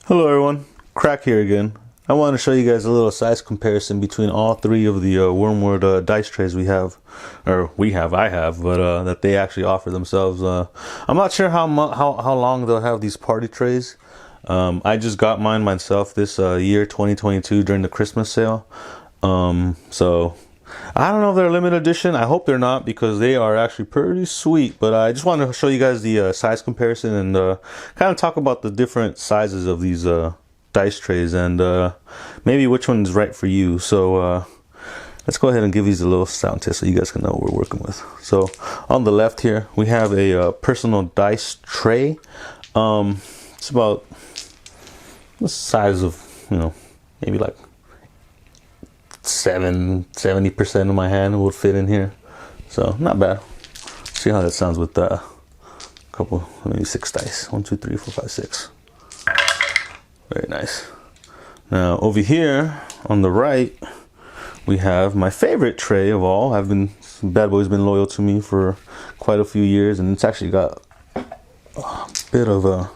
Hello everyone, Crack here again. I want to show you guys a little size comparison between all three of the Wyrmwood dice trays I have, but that they actually offer themselves. I'm not sure how long they'll have these party trays. I just got mine myself this year 2022 during the Christmas sale. So I don't know if they're limited edition. I hope they're not, because they are actually pretty sweet. But I just wanted to show you guys the size comparison and kind of talk about the different sizes of these dice trays and maybe which one's right for you. So let's go ahead and give these a little sound test so you guys can know what we're working with. So on the left here, we have a personal dice tray. It's about the size of, maybe like 70% of my hand would fit in here, so not bad. See how that sounds with a couple, maybe 6 dice. 1 2 3 4 5 6. Very nice. Now over here on the right, we have my favorite tray of all. Bad Boy's been loyal to me for quite a few years, and it's actually got a bit of a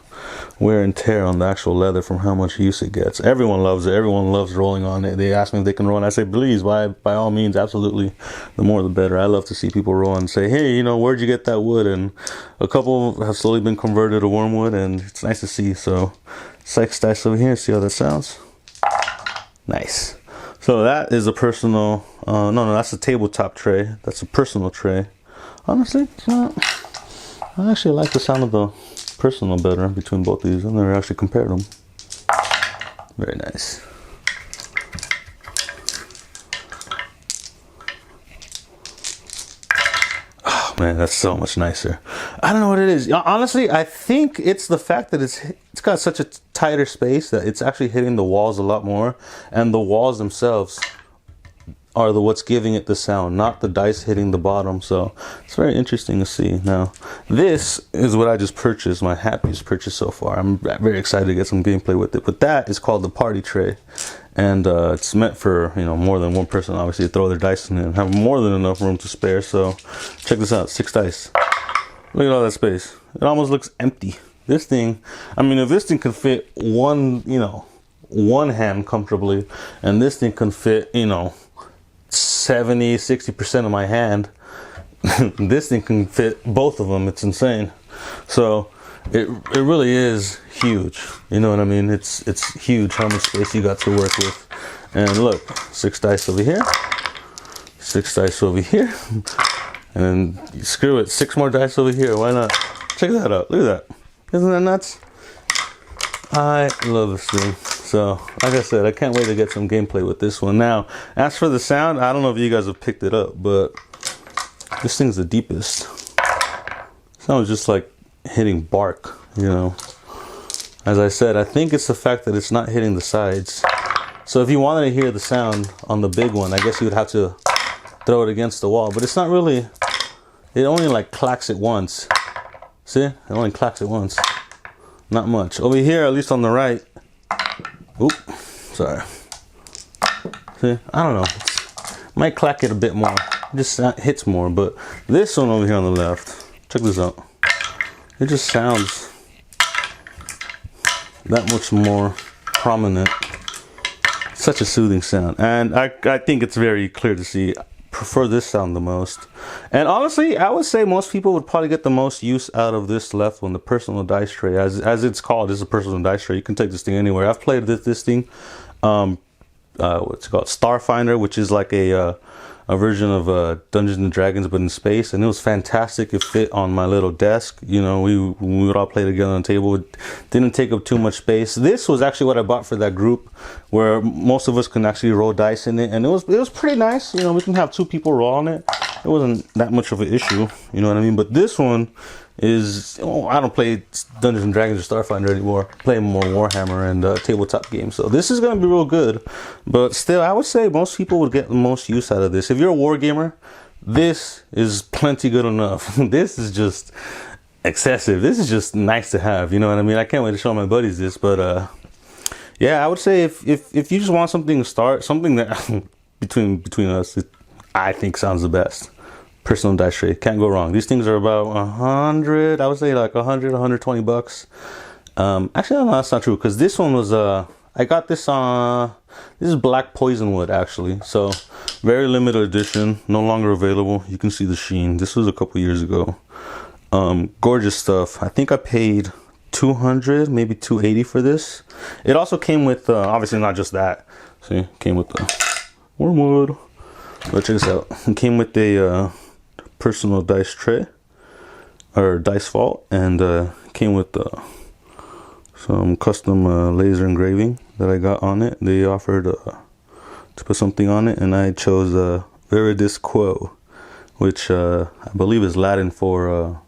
wear and tear on the actual leather from how much use it gets. Everyone loves it. Everyone loves rolling on it. They ask me if they can roll, and I say, please, by all means, absolutely. The more the better. I love to see people roll and say, hey, where'd you get that wood? And a couple have slowly been converted to Wyrmwood, and it's nice to see. So 6 dice over here. See how that sounds? Nice. So that is a personal, no, that's a tabletop tray. That's a personal tray. Honestly, I actually like the sound of the personal better between both these. I've never actually compared them. Very nice. Oh man, that's so much nicer. I don't know what it is. Honestly, I think it's the fact that it's got such a tighter space that it's actually hitting the walls a lot more, and the walls themselves are what's giving it the sound, not the dice hitting the bottom. So it's very interesting to see. Now this is what I just purchased, my happiest purchase so far. I'm very excited to get some gameplay with it. But that is called the party tray, and it's meant for more than one person obviously to throw their dice in it and have more than enough room to spare. So check this out, 6 dice. Look at all that space. It almost looks empty. This thing, if this thing can fit one hand comfortably, and this thing can fit 70-60% of my hand, this thing can fit both of them. It's insane. So it really is huge. You know what I mean? It's huge how much space you got to work with. And look, 6 dice over here, 6 dice over here, and screw it, 6 more dice over here. Why not? Check that out. Look at that. Isn't that nuts? I love this thing. So, like I said, I can't wait to get some gameplay with this one. Now, as for the sound, I don't know if you guys have picked it up, but this thing's the deepest. It sounds just like hitting bark, As I said, I think it's the fact that it's not hitting the sides. So if you wanted to hear the sound on the big one, I guess you would have to throw it against the wall. But it's not really, it only like clacks it once. See? It only clacks it once. Not much. Over here, at least on the right, oop, sorry. See, I don't know. Might clack it a bit more. It just hits more. But this one over here on the left, check this out. It just sounds that much more prominent. Such a soothing sound. And I think it's very clear to see. I prefer this sound the most. And honestly, I would say most people would probably get the most use out of this left one, the personal dice tray. As it's called, it's a personal dice tray. You can take this thing anywhere. I've played this thing, what's it called, Starfinder, which is like a version of Dungeons and Dragons but in space, and it was fantastic. It fit on my little desk. We would all play together on the table. It didn't take up too much space. This was actually what I bought for that group, where most of us can actually roll dice in it, and it was pretty nice. We can have 2 people roll on it. It wasn't that much of an issue, you know what I mean? But this one is, I don't play Dungeons and Dragons or Starfinder anymore. I play more Warhammer and tabletop games. So this is going to be real good. But still, I would say most people would get the most use out of this. If you're a war gamer, this is plenty good enough. This is just excessive. This is just nice to have, you know what I mean? I can't wait to show my buddies this. But yeah, I would say if you just want something to start, something that between us, I think sounds the best. Personal dice tray, can't go wrong. These things are about 100, I would say like 100, 120 bucks. Actually, no, that's not true, because this one was I got this on, this is black poison wood actually, so very limited edition, no longer available. You can see the sheen. This was a couple years ago. Gorgeous stuff. I think I paid 200, maybe 280 for this. It also came with obviously not just that. See, came with the Wyrmwood. But check this out. It came with a personal dice tray or dice vault, and came with some custom laser engraving that I got on it. They offered to put something on it, and I chose Viridis Quo, which I believe is Latin for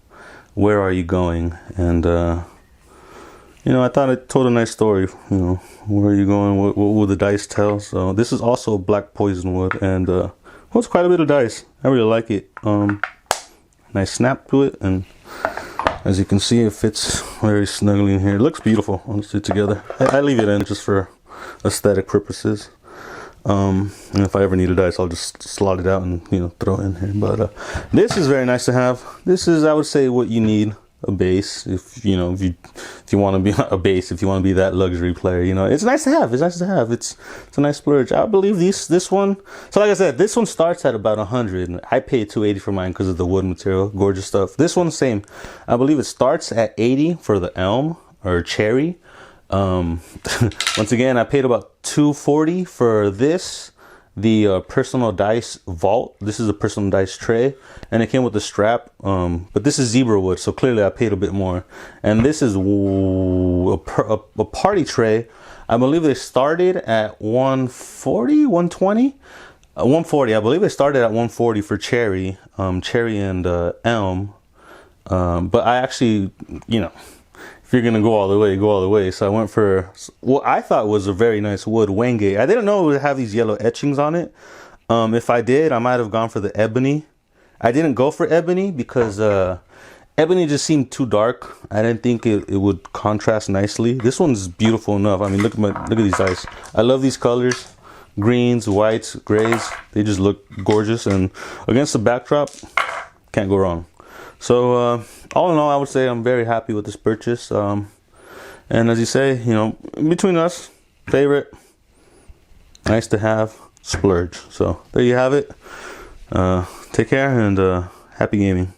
where are you going? And you know, I thought it told a nice story. You know, where are you going? What will the dice tell? So this is also black poison wood, and holds quite a bit of dice. I really like it. Nice snap to it, and as you can see, it fits very snugly in here. It looks beautiful, honestly, together. I leave it in just for aesthetic purposes. And if I ever need a dice, I'll just slot it out and, you know, throw it in here. But this is very nice to have. This is, I would say, what you need. A base, if you know, if you want to be a base, if you want to be that luxury player, you know, it's nice to have. It's nice to have. It's a nice splurge. I believe this one. So like I said, this one starts at about 100. I paid 280 for mine because of the wood material, gorgeous stuff. This one's same. I believe it starts at 80 for the elm or cherry. Once again, I paid about 240 for this. The personal dice vault. This is a personal dice tray, and it came with a strap, but this is zebra wood, so clearly I paid a bit more. And this is a party tray. I believe they started at 140, 120, 140. I believe they started at 140 for cherry, cherry and elm. But I actually, you know, if you're gonna go all the way, go all the way. So I went for what I thought was a very nice wood, Wenge. I didn't know it would have these yellow etchings on it. If I did, I might have gone for the ebony. I didn't go for ebony because ebony just seemed too dark. I didn't think it would contrast nicely. This one's beautiful enough. I mean, look at these dice. I love these colors, greens, whites, grays. They just look gorgeous, and against the backdrop, can't go wrong. So all in all, I would say I'm very happy with this purchase. And as you say, you know, between us, favorite, nice to have, splurge. So there you have it. Take care, and happy gaming.